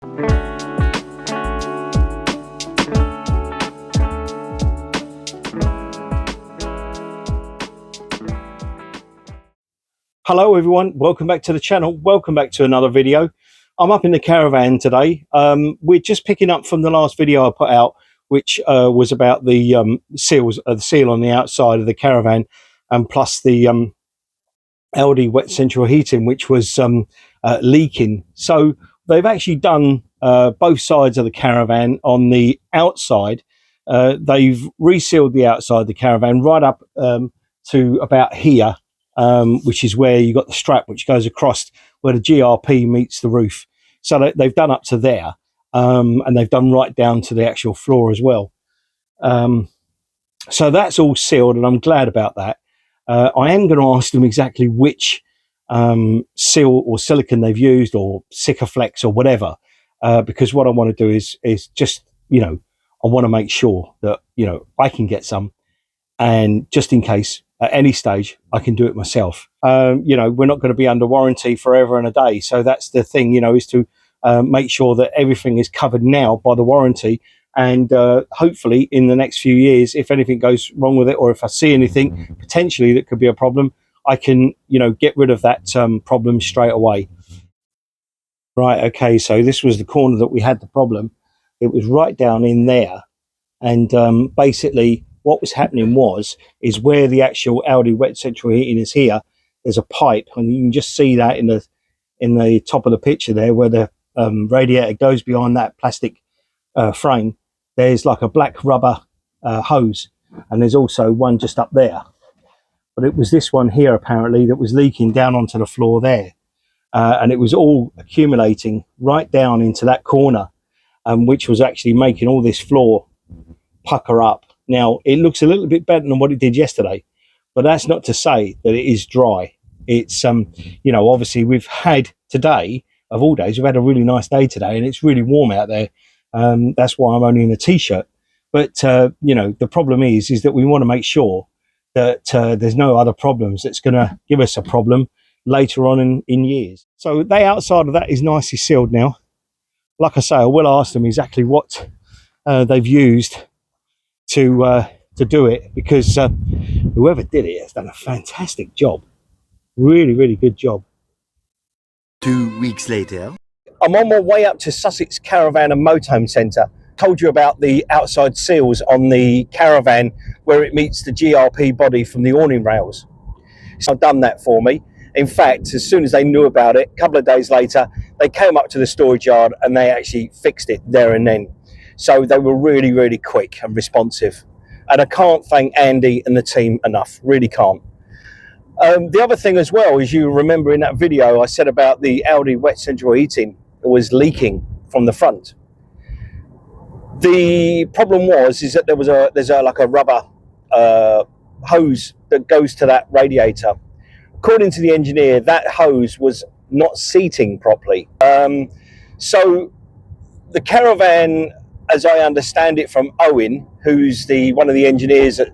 Hello everyone, welcome back to the channel, welcome back to another video. I'm up in the Caravan today. We're just picking up from the last video I put out, which was about the seal on the outside of the Caravan, and plus the Aldi wet central heating, which was leaking. So they've actually done both sides of the Caravan. On the outside, they've resealed the outside of the Caravan right up to about here, which is where you got the strap which goes across where the GRP meets the roof. So they've done up to there, and they've done right down to the actual floor as well. So that's all sealed, and I'm glad about that. I am going to ask them exactly which seal or silicone they've used, or Sikaflex or whatever, because what I want to do is just, I want to make sure that, I can get some, and just in case at any stage I can do it myself. We're not going to be under warranty forever and a day, so that's the thing, is to make sure that everything is covered now by the warranty, and hopefully in the next few years, if anything goes wrong with it, or if I see anything potentially that could be a problem, I can get rid of that problem straight away. Right, okay, so this was the corner that we had the problem. It was right down in there, and basically what was happening is where the actual Aldi wet central heating is here, there's a pipe, and you can just see that in the top of the picture there, where the radiator goes behind that plastic frame. There's like a black rubber hose, and there's also one just up there, but it was this one here apparently that was leaking down onto the floor there, and it was all accumulating right down into that corner, which was actually making all this floor pucker up. Now it looks a little bit better than what it did yesterday, but that's not to say that it is dry. It's obviously we've had today, of all days, we've had a really nice day today, and it's really warm out there. That's why I'm only in a t-shirt. But the problem is that we want to make sure that there's no other problems that's going to give us a problem later on in years. So the outside of that is nicely sealed now. Like I say, I will ask them exactly what they've used to do it, because whoever did it has done a fantastic job. Really, really good job. 2 weeks later, I'm on my way up to Sussex Caravan and Motorhome Centre. Told you about the outside seals on the Caravan where it meets the GRP body from the awning rails. So I've done that for me. In fact, as soon as they knew about it, a couple of days later, they came up to the storage yard and they actually fixed it there and then. So they were really, really quick and responsive. And I can't thank Andy and the team enough, really can't. The other thing as well, as you remember in that video, I said about the Aldi wet central heating was leaking from the front. The problem is that there's like a rubber hose that goes to that radiator. According to the engineer, that hose was not seating properly. So the Caravan, as I understand it from Owen, who's one of the engineers at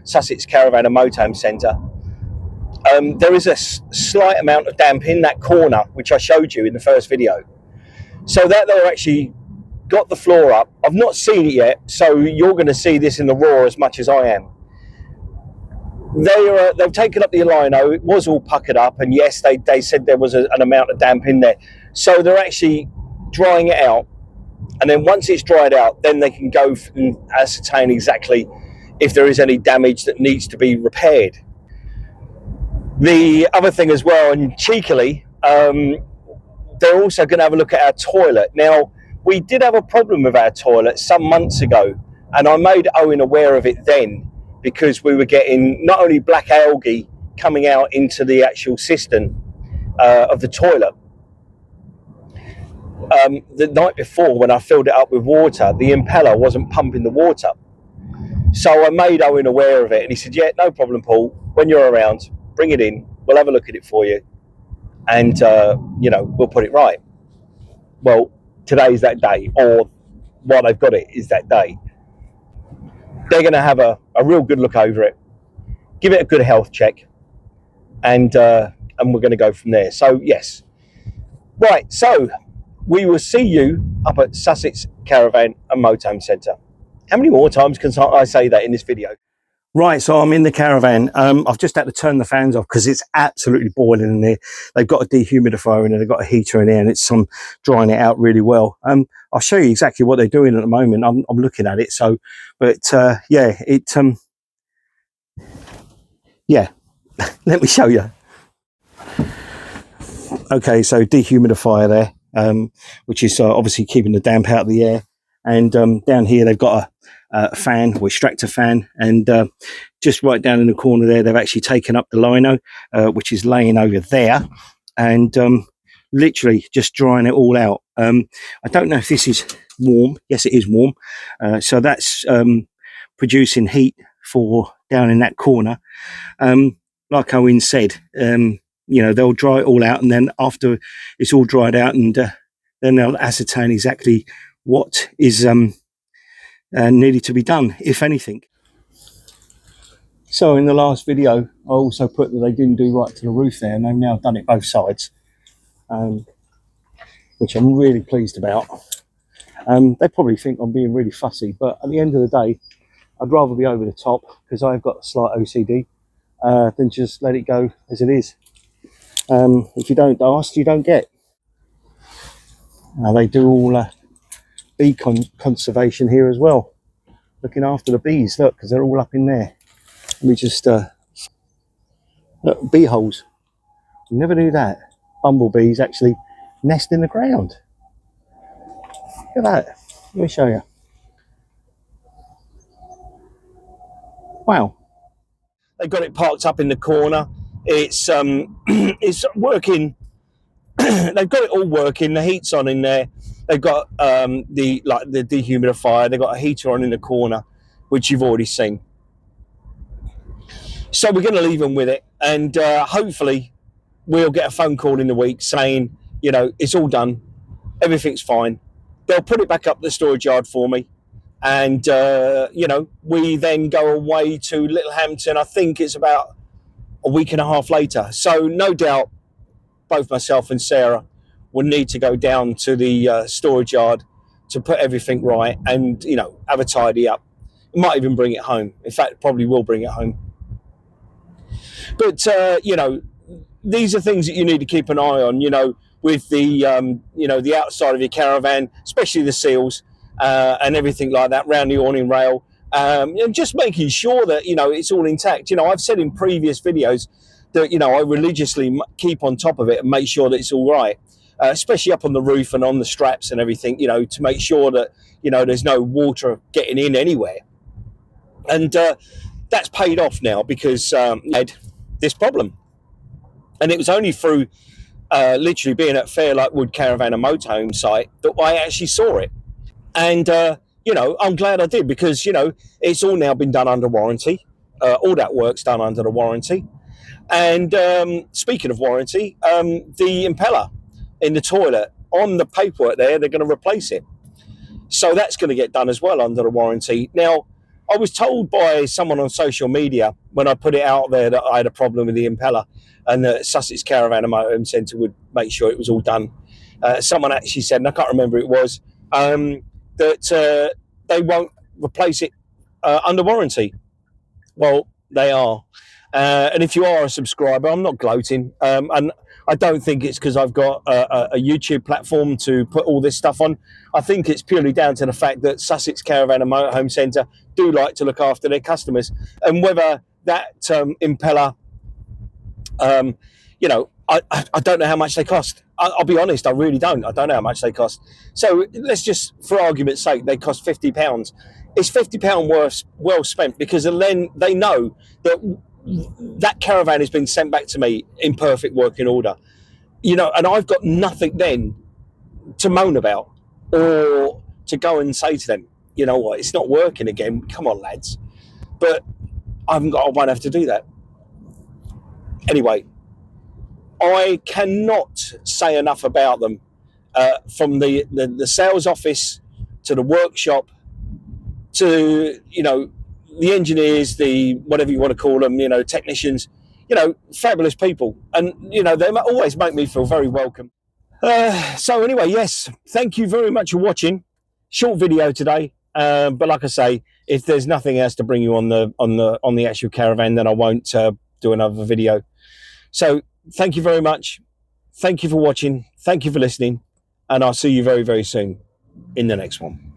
Sussex Caravan and Motorhome Centre, there is a slight amount of damp in that corner, which I showed you in the first video. So that they've actually got the floor up. I've not seen it yet, so you're going to see this in the raw as much as I am. They've taken up the lino. It was all puckered up, and yes, they said there was an amount of damp in there. So they're actually drying it out, and then once it's dried out, then they can go and ascertain exactly if there is any damage that needs to be repaired. The other thing as well, and cheekily, they're also going to have a look at our toilet. Now, we did have a problem with our toilet some months ago, and I made Owen aware of it then, because we were getting not only black algae coming out into the actual cistern of the toilet. The night before, when I filled it up with water, the impeller wasn't pumping the water. So I made Owen aware of it, and he said, yeah, no problem, Paul. When you're around, bring it in. We'll have a look at it for you, and we'll put it right. Well, today's that day, or while they've got it is that day. They're going to have a real good look over it, give it a good health check, and we're going to go from there. So yes, right. So we will see you up at Sussex Caravan and Motorhome Centre. How many more times can I say that in this video? Right, so I'm in the Caravan. I've just had to turn the fans off because it's absolutely boiling in there. They've got a dehumidifier in there, they've got a heater in there, and it's drying it out really well. I'll show you exactly what they're doing at the moment. I'm looking at it. So, but yeah, yeah, let me show you. Okay, so dehumidifier there, which is obviously keeping the damp out of the air. And down here they've got a fan or extractor fan, and just right down in the corner there they've actually taken up the lino, which is laying over there, and literally just drying it all out. I don't know if this is warm. Yes, it is warm. So that's producing heat for down in that corner. Like Owen said, you know, they'll dry it all out, and then after it's all dried out, and then they'll ascertain exactly what is needed to be done, if anything. So in the last video, I also put that they didn't do right to the roof there, and they've now done it both sides, which I'm really pleased about. They probably think I'm being really fussy, but at the end of the day, I'd rather be over the top, because I've got a slight OCD, than just let it go as it is. If you don't ask, you don't get. They do all bee conservation here as well, looking after the bees. Look, because they're all up in there. Let me just look, bee holes. Never knew that. Bumblebees actually nest in the ground. Look at that. Let me show you. Wow. They've got it parked up in the corner. It's it's working. They've got it all working. The heat's on in there. They've got the dehumidifier. They've got a heater on in the corner, which you've already seen. So we're going to leave them with it, and hopefully we'll get a phone call in the week saying, you know, it's all done, everything's fine. They'll put it back up the storage yard for me, and you know, we then go away to Littlehampton. I think it's about a week and a half later. So no doubt both myself and Sarah will need to go down to the storage yard to put everything right, and, you know, have a tidy up. Might even bring it home. In fact, probably will bring it home. But you know, these are things that you need to keep an eye on, you know, with the you know, the outside of your caravan, especially the seals and everything like that around the awning rail, and just making sure that, you know, it's all intact. You know, I've said in previous videos that, you know, I religiously keep on top of it and make sure that it's all right, especially up on the roof and on the straps and everything, you know, to make sure that, you know, there's no water getting in anywhere. And that's paid off now, because I had this problem, and it was only through literally being at Fairlight Wood Caravan and Motorhome site that I actually saw it. And you know, I'm glad I did, because, you know, it's all now been done under warranty. All that work's done under the warranty. And speaking of warranty, the impeller in the toilet, on the paperwork there, they're going to replace it. So that's going to get done as well under the warranty. Now, I was told by someone on social media when I put it out there that I had a problem with the impeller, and that Sussex Caravan and Motorhome Centre would make sure it was all done. Someone actually said, and I can't remember who it was, that they won't replace it under warranty. Well, they are. And if you are a subscriber, I'm not gloating. And I don't think it's because I've got a YouTube platform to put all this stuff on. I think it's purely down to the fact that Sussex Caravan and Motorhome Centre do like to look after their customers. And whether that impeller, you know, I don't know how much they cost. I'll be honest, I really don't. I don't know how much they cost. So let's just, for argument's sake, they cost £50. It's £50 well spent, because then they know that that caravan has been sent back to me in perfect working order. You know, and I've got nothing then to moan about, or to go and say to them, you know what, it's not working again. Come on, lads. But I won't have to do that. Anyway, I cannot say enough about them. From the sales office to the workshop to, you know, the engineers, the whatever you want to call them, you know, technicians, you know, fabulous people. And, you know, they always make me feel very welcome. So anyway, yes, thank you very much for watching. Short video today, but like I say, if there's nothing else to bring you on the actual caravan, then I won't do another video. So thank you very much. Thank you for watching. Thank you for listening, and I'll see you very, very soon in the next one.